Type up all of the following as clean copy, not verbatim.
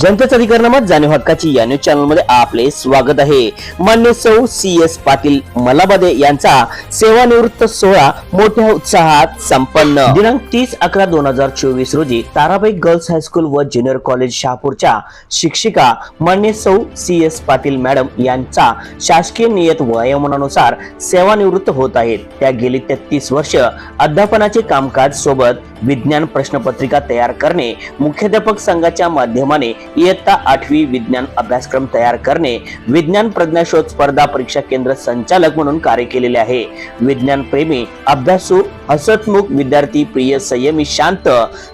जनतेचा अधिकारनामात जाणीव हक्काची या न्यूज चॅनल मध्ये आपले स्वागत आहे। मान्य सौ CS पाटील मलाबादे यांचा सेवानिवृत्त सोहळा मोठ्या उत्साहात संपन्न। दिनांक 30/11/2024 रोजी ताराबाई गर्ल्स हायस्कूल व ज्युनियर कॉलेज शहापूरच्या शिक्षिका मान्य सौ CS पाटील मॅडम यांचा शासकीय नियत वयोमानानुसार सेवानिवृत्त होत आहेत। त्या गेली 33 वर्ष अध्यापनाचे कामकाज सोबत विज्ञान प्रश्नपत्रिका तयार करणे, मुख्याध्यापक संघाच्या माध्यमाने इयत्ता 8वी विज्ञान अभ्यासक्रम तयार करणे, विज्ञान प्रज्ञाशोध स्पर्धा परीक्षा केंद्र संचालक म्हणून कार्य केलेले आहे। विज्ञान प्रेमी, अभ्यासू, हसतमुख विद्यार्थी, प्रिय, संयमी, शांत,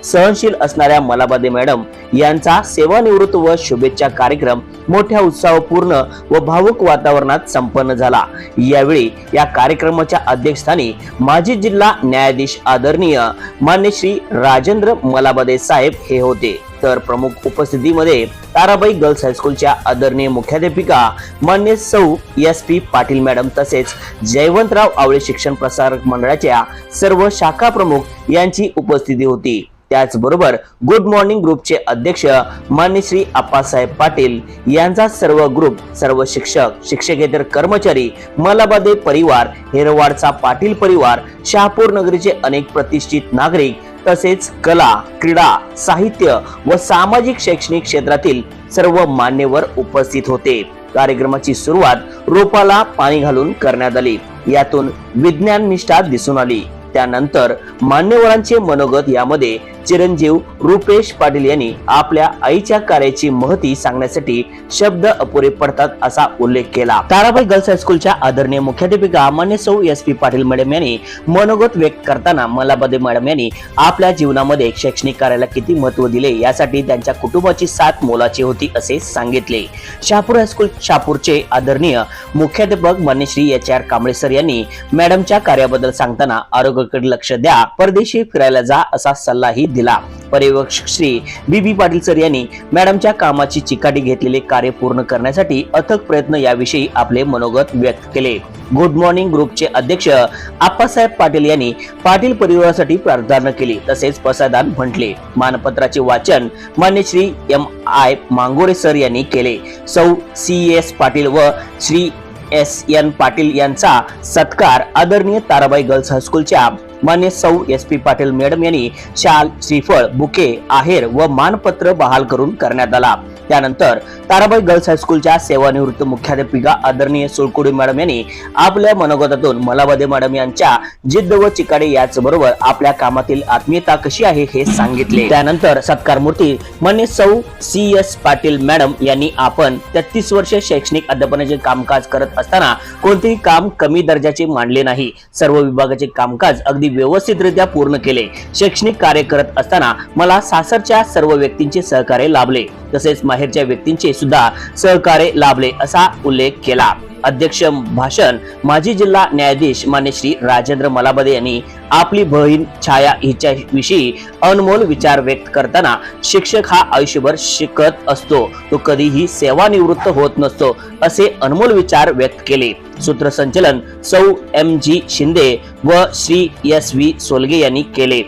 सहनशील असणाऱ्या मलाबादे मॅडम यांचा सेवानिवृत्त व शुभेच्छा कार्यक्रम मोठ्या उत्साहपूर्ण व भावुक वातावरणात संपन्न झाला। यावेळी या कार्यक्रमाच्या अध्यक्षस्थानी माजी जिल्हा न्यायाधीश आदरणीय मान्य श्री राजेंद्र मलाबादे साहेब हे होते, तर प्रमुख उपस्थितीमध्ये ताराबाई गर्ल्स हायस्कूलच्या आदरणीय मुख्याध्यापिका मान्य सौ SP पाटील मॅडम तसेच जयवंतराव आवळे शिक्षण प्रसारक मंडळाच्या सर्व शाखा प्रमुख यांची उपस्थिती होती। त्याचबरोबर गुड मॉर्निंग ग्रुपचे अध्यक्ष मान्य श्री आप्पासाहेब पाटील यांचा सर्व ग्रुप, सर्व शिक्षक, शिक्षकेतर कर्मचारी, मलाबादे परिवार, हेरवाडचा पाटील परिवार, शहापूर नगरीचे अनेक प्रतिष्ठित नागरिक तसेच कला, क्रीडा, साहित्य व सामाजिक शैक्षणिक क्षेत्रातील सर्व मान्यवर उपस्थित होते। कार्यक्रमाची सुरुवात रोपाला पाणी घालून करण्यात आली, यातून विज्ञान निष्ठा दिसून आली। त्यानंतर मान्यवरांचे मनोगत यामध्ये चिरंजीव रुपेश पाटील यांनी आपल्या आईच्या कार्याची महती सांगण्यासाठी शब्द अपुरे पडतात असा उल्लेख केला। ताराबाई गर्ल्स हायस्कूलच्या आदरणीय मुख्याध्यापिका मान्य सौ SP पाटील मॅडम यांनी मनोगत व्यक्त करताना मलाबादे मॅडम यांनी आपल्या जीवनामध्ये शैक्षणिक कार्याला किती महत्त्व दिले यासाठी त्यांच्या कुटुंबाची साथ मोलाची होती असे सांगितले। शहापूर हायस्कूल शहापूरचे आदरणीय मुख्याध्यापक मान्य श्री HR कांबळे सर यांनी मॅडमच्या कार्याबद्दल सांगताना आरोग्याकडे लक्ष द्या, परदेशी फिरायला जा असा सल्लाही दिला। पर्यवेक्षक श्री BB पाटील सर यांनी मॅडमच्या कामाची चिकाटी घेतलेले कार्य पूर्ण करण्यासाठी अथक प्रयत्न याविषयी आपले मनोगत व्यक्त केले। गुड मॉर्निंग ग्रुपचे अध्यक्ष आप्पासाहेब पाटील यांनी पाटील परिवारासाठी प्रार्थना केली तसेच प्रसादान म्हटले। मानपत्राचे वाचन मान्य श्री MI मांगोरे सर यांनी केले। सौ CS पाटील व श्री SN पाटील यांचा सत्कार आदरणीय ताराबाई गर्ल्स हायस्कूलच्या मान्य सौ SP पाटील मॅडम यांनी शाल, श्रीफळ, बुके, आहेर व मानपत्र बहाल करून करण्यात आला। त्यानंतर ताराबाई गर्ल्स हायस्कूलच्या सेवानिवृत्त मुख्याध्यापिका आदरणीय सोळकुडे मॅडम यांनी आपल्या मनोगतातून मलाबादे मॅडम यांच्या जिद्द व चिकाटी याचबरोबर आपल्या कामातील आत्मीयता कशी आहे हे सांगितले। त्यानंतर सत्कार मूर्ती मान्य सौ CS पाटील मॅडम यांनी आपण 33 वर्ष शैक्षणिक अध्यापनाचे कामकाज करत असताना कोणतेही काम कमी दर्जाचे मानले नाही। सर्व विभागाचे कामकाज अगदी व्यवस्थितरित्या पूर्ण केले। शैक्षणिक कार्य करत असताना मला सासरच्या सर्व व्यक्तींचे सहकार्य लाभले तसेच माहेरच्या व्यक्तींचे सुद्धा सहकार्य लाभले असा उल्लेख केला। अध्यक्ष भाषण माजी जिल्हा न्यायाधीश मान्य श्री राजेंद्र मलाबादे यांनी आपली बहीण छाया हिच्या विषयी अनमोल विचार व्यक्त करताना शिक्षक हा आयुष्यभर शिकत असतो, तो कधीही सेवानिवृत्त होत नसतो असे अनमोल विचार व्यक्त केले। सूत्रसंचलन सौ MG शिंदे व श्री SV सोलगे यांनी केले।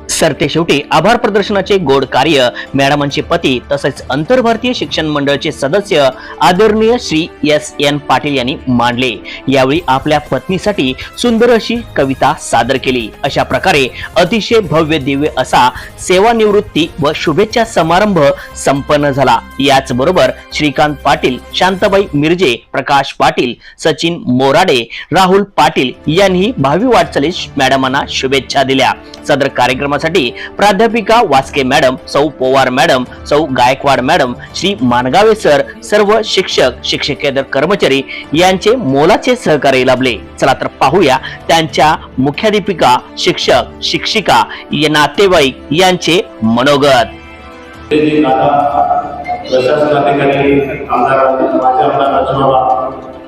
सरते शेवटी आभार प्रदर्शनाचे गोड कार्य मॅडमांचे पती तसेच आंतरभारतीय शिक्षण मंडळाचे सदस्य आदरणीय श्री SN पाटील यांनी मांडले। यावेळी आपल्या पत्नीसाठी सुंदर अशी कविता सादर केली। अशा प्रकारे अतिशय भव्य दिव्य असा सेवानिवृत्ती व शुभेच्छा समारंभ संपन्न झाला। याचबरोबर श्रीकांत पाटील, शांताबाई मिर्जे, प्रकाश पाटील, सचिन मोराडे, राहुल पाटील यांनी भावी वाटचालीस मॅडमांना शुभेच्छा दिल्या। सदर कार्यक्रमासाठी प्राध्यापिका वास्के मॅडम, सौ पोवार मॅडम, सौ गायकवाड मॅडम, श्री मानगावे सर, सर्व शिक्षक, शिक्षकेतर कर्मचारी यांचे मोलाचे सहकार्य लाभले। चला तर पाहूया त्यांच्या मुख्याध्यापिका, शिक्षक, शिक्षिका, नातेवाईक यांचे मनोगत।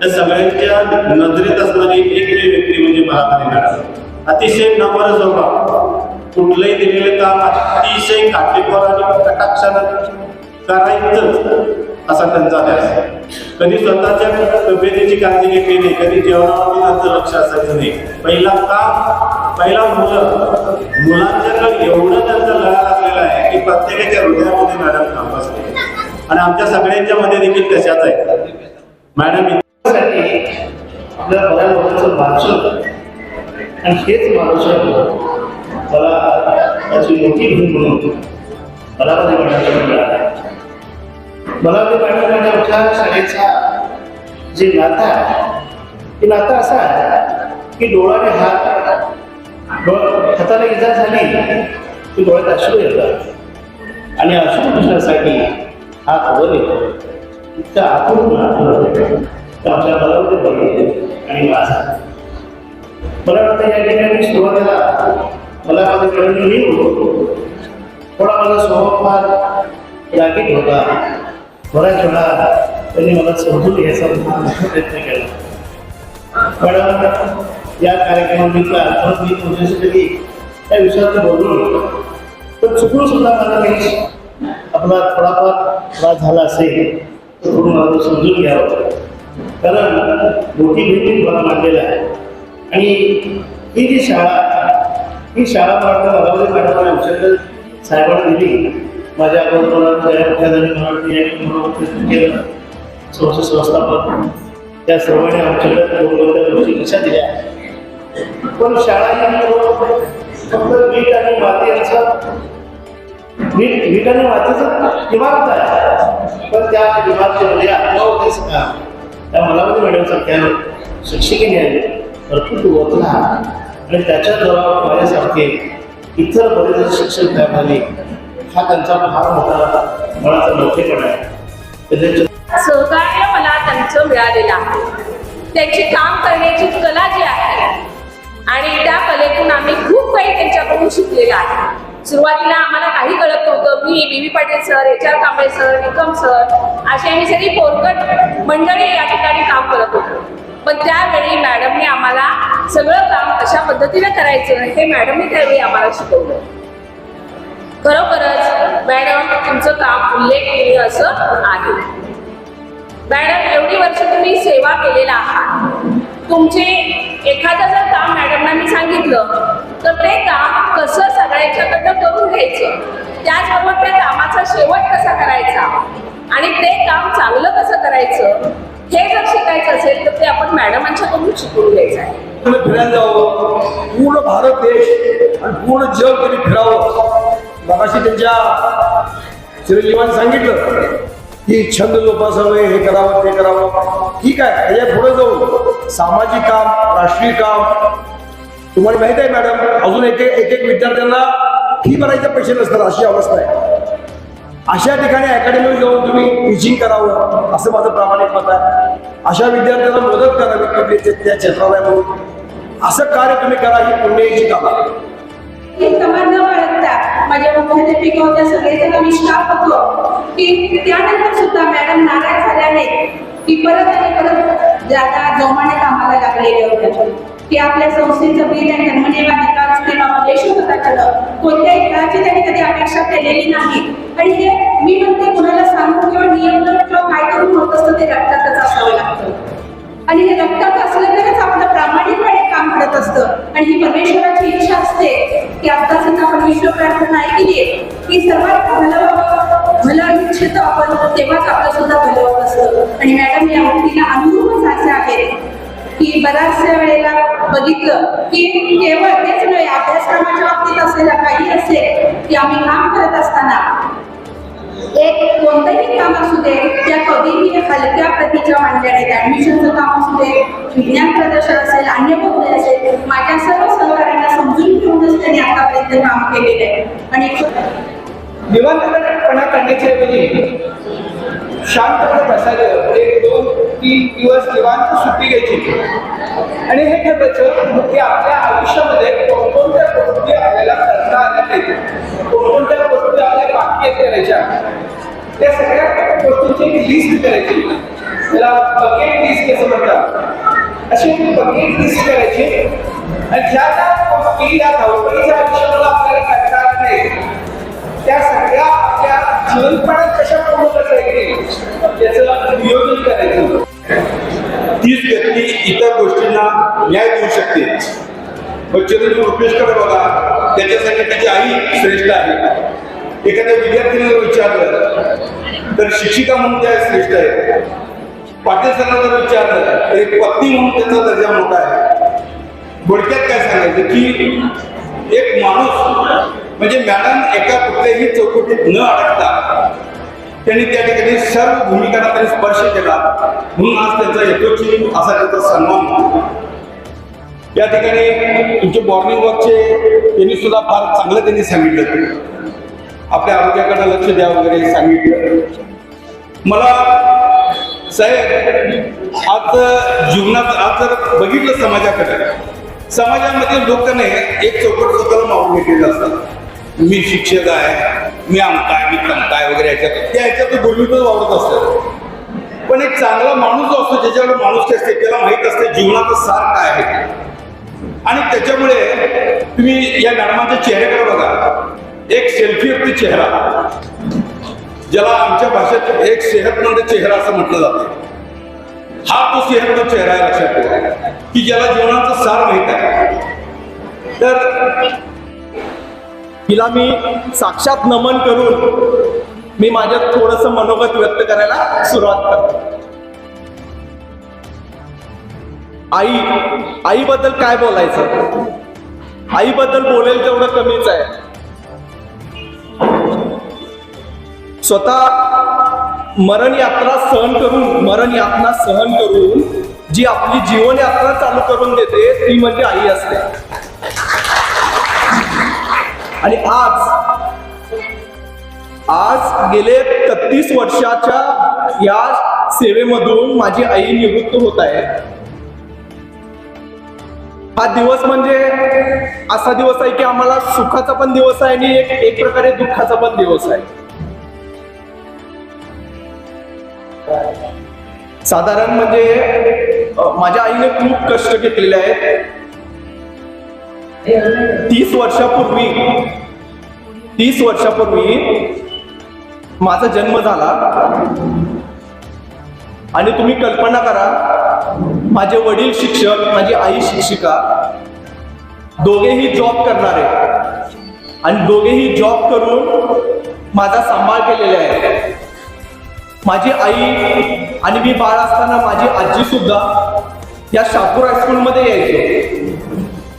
सगळ्यांच्या नजरेत असणारी एक व्यक्ती म्हणजे मलाबादे मॅडम। अतिशय नम्र स्वभाव, कुठलंही दिलेलं काम अतिशय काटेकोर आणि कटाक्षानं करायचंच असा त्यांचा ध्यास। कधी स्वतःच्या तब्येतीची काळजी घेतली नाही, कधी जेवणावरती त्यांचं लक्ष असायचं नाही। पहिला मुलांच्याकडे एवढं त्यांचा लळा लागलेला आहे की प्रत्येकाच्या हृदयामध्ये मॅडम काम असते। आणि आमच्या सगळ्यांच्या मध्ये देखील तशाच आहे. मॅडम साठी आपल्याला बऱ्याच लोकांचं वाचन आणि हेच मार्गदर्शन मला त्याची मोठी भूक म्हणून मला मध्ये मॅडम मिळाला. मला ते मॅडम आमच्या शाळेचा जे नातं आहे ते नातं असं आहे की डोळ्याने हात हाताला इजा झाली की डोळ्यात अश्रू येतात आणि अश्रू पुसण्यासाठी हात वर येतो. इतकं आतून आमच्या मनामध्ये बघितले आणि माझा मला वाटतं या ठिकाणी सुरुवातीला मला माझं कळून मी होतो थोडा माझा स्वभाव फार रागीट होता. बऱ्याच वेळा त्यांनी मला समजून घ्यायचा मोठा प्रयत्न केला. पण या कार्यक्रमानिमित्त अर्थात मी तुमच्यासाठी त्या विषयावर बोलून पण चुकून सुद्धा मला काही आपला थोडाफार त्रास झाला असेल तर थोडं मला समजून घ्यावं. कारण मोठी भेटी मला मांडलेला आहे आणि ही जी शाळा मला मॅडम आमच्याकडे साहेबांना दिली. माझ्या अगोदर केलं संस्थापक त्या सर्वांनी आमच्याकडे गोष्टी कशा दिल्या. पण शाळा फक्त वीट आणि मातीचं वीट आणि मातीचं इमारत आहे. पण त्या इमारतीमध्ये आपला उद्देश का त्या मलामध्ये मॅडमसारख्या शिक्षिकेने भरपूर ओळखला आणि त्याच्या जवळ माझ्यासारखे इतर बरेच शिक्षक तयार झाले. हा त्यांचा फार मोठा मनाचा मोठेपणा आहे. सहकार्य मला त्यांचं मिळालेलं आहे. त्यांची काम करण्याची कला जी आहे आणि त्या कलेतून आम्ही खूप काही त्यांच्याकडून शिकलेलं आहे. सुरुवातीला आम्हाला काही कळत नव्हतं. मी B Patil sir, HR Kamble sir, Nikam sir अशी आम्ही सगळी पोरकट मंडळी या ठिकाणी काम करत होतो. पण त्यावेळी मॅडमने आम्हाला सगळं काम कशा पद्धतीने करायचं हे मॅडमने त्यावेळी आम्हाला शिकवलं. खरोखरच मॅडम तुमचं काम उल्लेखनीय असं आहे. मॅडम एवढी वर्ष तुम्ही सेवा केलेला आहात. तुमचे एखादं जर काम मॅडमना मी सांगितलं तर ते काम कसं सगळ्यांच्याकडनं करून घ्यायचं, त्याचबरोबर त्या कामाचा शेवट कसा करायचा आणि ते काम चांगलं कसं करायचं हे जर शिकायचं असेल तर ते आपण मॅडमांच्याकडून शिकून घ्यायचं आहे. फिरायला जावं, पूर्ण भारत देश आणि पूर्ण जग त्यांनी फिरावं. मगाशी त्यांच्या चिरंजीवांनी सांगितलं की छंद जोपासावे, हे करावं ते करावं. ठीक आहे, त्याच्या पुढे जाऊन सामाजिक काम, राष्ट्रीय काम. तुम्हाला माहित आहे मॅडम, अजून एक विद्यार्थ्यांना फी भरायचे पैसे नसतात अशी अवस्था आहे. अशा ठिकाणी अकॅडमीवर जाऊन तुम्ही टीचिंग करावं असं माझं प्रामाणिक मत आहे. अशा विद्यार्थ्यांना मदत करावी तुम्ही त्या क्षेत्राला म्हणून असं कार्य तुम्ही करा, ही पुण्याची काम आहे. समाज न बाळगता माझ्या मुख्याध्यापिका होत्या, सगळेजण आम्ही स्टाफ होतो की त्यानंतर सुद्धा मॅडम नाराज झाल्याने की परत आणि परत ज्यादा जोमाने कामाला लागलेले होते की आपल्या संस्थेचं बीट आणि धर्मनियम विकास किंवा देशभक्ता करणं कोणत्याही खेळाची त्यांनी कधी अपेक्षा केलेली नाही. आणि हे मी म्हणते कुणाला सांगून किंवा नियम किंवा काय करून होत असतं ते रक्तातच असावं लागतं आणि हे रक्तात असलं तरच आपलं प्रामाणिकपणे काम करत असतं. आणि ही परमेश्वराची इच्छा असते की आत्ताच आपण विश्व प्रार्थना ऐकली की सर्वात भलं इच्छित आपण तेव्हाच आपलं सुद्धा भलं होत असतं. आणि मॅडम या गोष्टीला अनुभवच असे आहेत की बऱ्याचशा वेळेला बघितलं की केवळ तेच नव्हे, अभ्यासक्रमाच्या बाबतीत असलेला काही असेल की आम्ही काम करत असताना एक कोणतंही काम असू दे, त्या कधीही हलक्या प्रतीच्या मांडल्या नाहीत. ऍडमिशनचं काम असू दे, विज्ञान प्रदर्शन असेल, अन्य कोणते असेल, माझ्या सर्व सहकार्यांना समजून घेऊनच त्यांनी आतापर्यंत काम केलेलं आहे. आणि निवांतपणा करण्याच्या ऐवजी शांतपणे बसायचं, 1-2-3 दिवस निवांत सुट्टी घ्यायची आणि हे ठरवायचं की आपल्या आयुष्यामध्ये कोणकोणत्या गोष्टी आपल्याला करता आल्या नाहीत, कोणकोणत्या गोष्टी आपल्या बाकी करायच्या, त्या सगळ्या गोष्टींची लिस्ट करायची. त्याला बकेट लिस्ट असं म्हणतात. अशी बकेट लिस्ट करायची आणि ज्या ज्या गोष्टी या धावपळीच्या आयुष्याला आपल्याला करता आल्या नाही त्या सगळ्या आपल्या जीवनपणात कशा पूर्ण करता येईल त्याचं नियोजन करायचं. तीच व्यक्ती इतर गोष्टींना न्याय देऊ शकते. मग चिरंजीव रुपेशकडे बघा, त्याच्यासाठी त्याची आई श्रेष्ठ आहे. एखाद्या विद्यार्थ्याने विचारलं तर शिक्षिका म्हणून त्या श्रेष्ठ आहेत. पाटील सरांना जर विचारलं तर एक पत्नी म्हणून त्याचा दर्जा मोठा आहे. थोडक्यात काय सांगायचं की एक माणूस म्हणजे मॅडम एका कुठल्याही चौकटीत न अडकता त्यांनी त्या ठिकाणी सर्व भूमिकांना त्यांनी स्पर्श केला, म्हणून आज त्यांचा यथोचित असा त्याचा सन्मान होतो. या ठिकाणी तुमचे मॉर्निंग वॉकचे त्यांनी सुद्धा फार चांगलं त्यांनी सांगितलं, आपल्या आरोग्याकडे लक्ष द्या वगैरे सांगितलं. मला साहेब आज जीवनात आज जर बघितलं समाजामध्ये लोकांनी एक चौकट स्वतःला मावून घेतलेलं असतात. मी शिक्षक आहे, मी आमकाय, मी तमकाय वगैरे ह्याच्यात गुरमीतच वावरत असतात. पण एक चांगला माणूस जो असतो, ज्याच्याकडे माणूस असते, त्याला माहित असते जीवनाचं सार काय आहे. आणि त्याच्यामुळे तुम्ही या मॅडमांच्या चेहऱ्याकडे बघा, एक सेल्फी युक्त चेहरा, ज्याला आमच्या भाषेत एक सेहतमंद चेहरा असं म्हटलं जातं. हा तो सेहतमंद चेहरा आहे, लक्षात ठेवा, की ज्याला जीवनाचं सार माहित आहे. तर हिला मी साक्षात नमन करून मी माझ्यात थोडंसं मनोगत व्यक्त करायला सुरुवात करतो. आईबद्दल काय बोलायचं, आईबद्दल बोलेल तेवढं कमीच आहे. स्वतः मरण यात्रा सहन करून जी आपली जीवन यात्रा चालू करून देते ती म्हणजे आई असते. आणि आज गेले 33 वर्षाच्या या सेवेमधून माझी आई निवृत्त होत आहे. हा दिवस म्हणजे असा दिवस आहे की आम्हाला सुखाचा पण दिवस आहे आणि एक प्रकारे दुःखाचा पण दिवस आहे. साधारण म्हणजे माझ्या आईने खूप कष्ट घेतलेले आहेत. 30 वर्षापूर्वी माझा जन्म झाला आणि तुम्ही कल्पना करा, माझे वडील शिक्षक, माझी आई शिक्षिका, दोघेही जॉब करणारे आणि दोघेही जॉब करून माझा सांभाळ केलेला आहे. माझी आई आणि मी बाळ असताना माझी आजी सुद्धा या शापूर हायस्कूलमध्ये यायचो,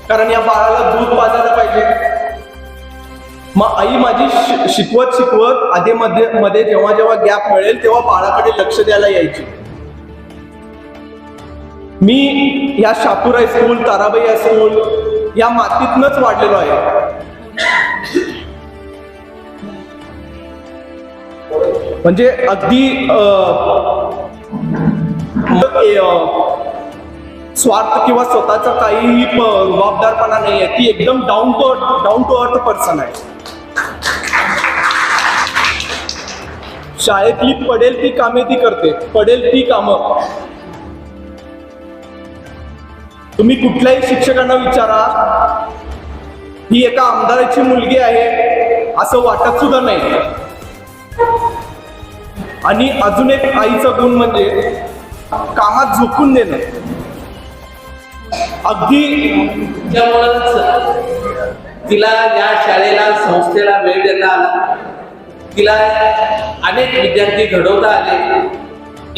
कारण या बाळाला दूध पाजायला पाहिजे. मग आई माझी शिकवत आधी मध्ये जेव्हा गॅप मिळेल तेव्हा बाळाकडे लक्ष द्यायला यायची. मी या शापूर हायस्कूल, ताराबाई हायस्कूल या मातीतनच वाढलेलो आहे. म्हणजे अगदी स्वार्थ किंवा स्वतःचा काहीही जबाबदारपणा नाही आहे. ती एकदम डाऊन टू अर्थ पर्सन आहे. शाळेतली पडेल ती कामे ती करते, पडेल ती कामं. तुम्ही कुठल्याही शिक्षकांना विचारा, ही एका आमदाराची मुलगी आहे असं वाटत सुद्धा नाही. आणि अजून एक आईचा गुण म्हणजे कामात झोकून देणं. अगदी त्यामुळंच तिला या शाळेला, संस्थेला वेळ देता आला. तिला अनेक विद्यार्थी घडवता आले.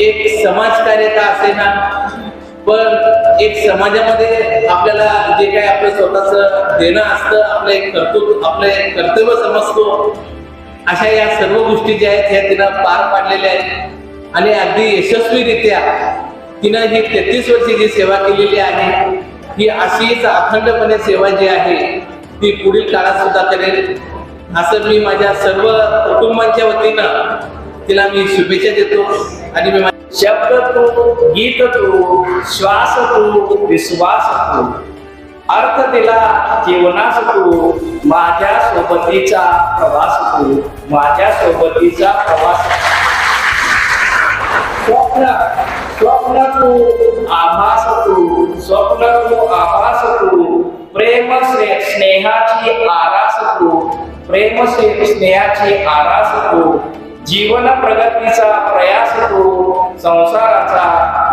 एक समाजकार्य का असेना, पण एक समाजामध्ये आपल्याला जे काही आपलं स्वतःच देणं असतं, आपलं एक कर्तव्य समजतो, अशा या सर्व गोष्टी ज्या आहेत ह्या तिनं पार पाडलेल्या आहेत. आणि अगदी यशस्वीरित्या तिनं ही 33 वर्षी जी सेवा केलेली आहे, ही अशीच अखंडपणे सेवा जी आहे ती पुढील काळात सुद्धा करेल, असं मी माझ्या सर्व कुटुंबांच्या वतीनं तिला मी शुभेच्छा देतो. आणि मी शब्द तू, गीत तू, श्वास तू, विश्वास तू, अर्थ दिला जीवनास तू, माझ्या सोबतीचा प्रवास तू, माझ्या सोबतीचा प्रवास. स्वप्न तू, आभास तू, स्वप्न तू, आभास तू, प्रेम स्नेहाची आरास तू, प्रेम स्नेहाची आरास तू, जीवन प्रगतीचा प्रयास तू, संसाराचा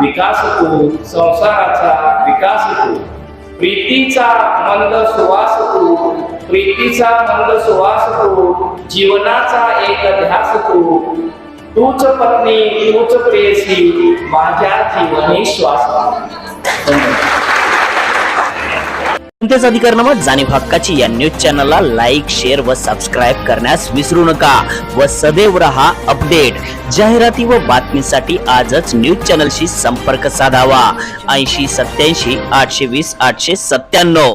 विकास तू, संसाराचा विकास तू, प्रीतीचा मंद सुवास तू, प्रीतीचा मंद सुवास तू, जीवनाचा एक ध्यास तू, तूच पत्नी तूच प्रेयसी माझ्या जीवनी श्वास. कोणतेच अधिकारनामा जाणीव हक्काची या न्यूज चॅनलला लाईक, शेअर व सबस्क्राईब करण्यास विसरू नका व सदैव रहा अपडेट. जाहिराती व बातमीसाठी आजच न्यूज चॅनलशी संपर्क साधावा. 80 87 820 897.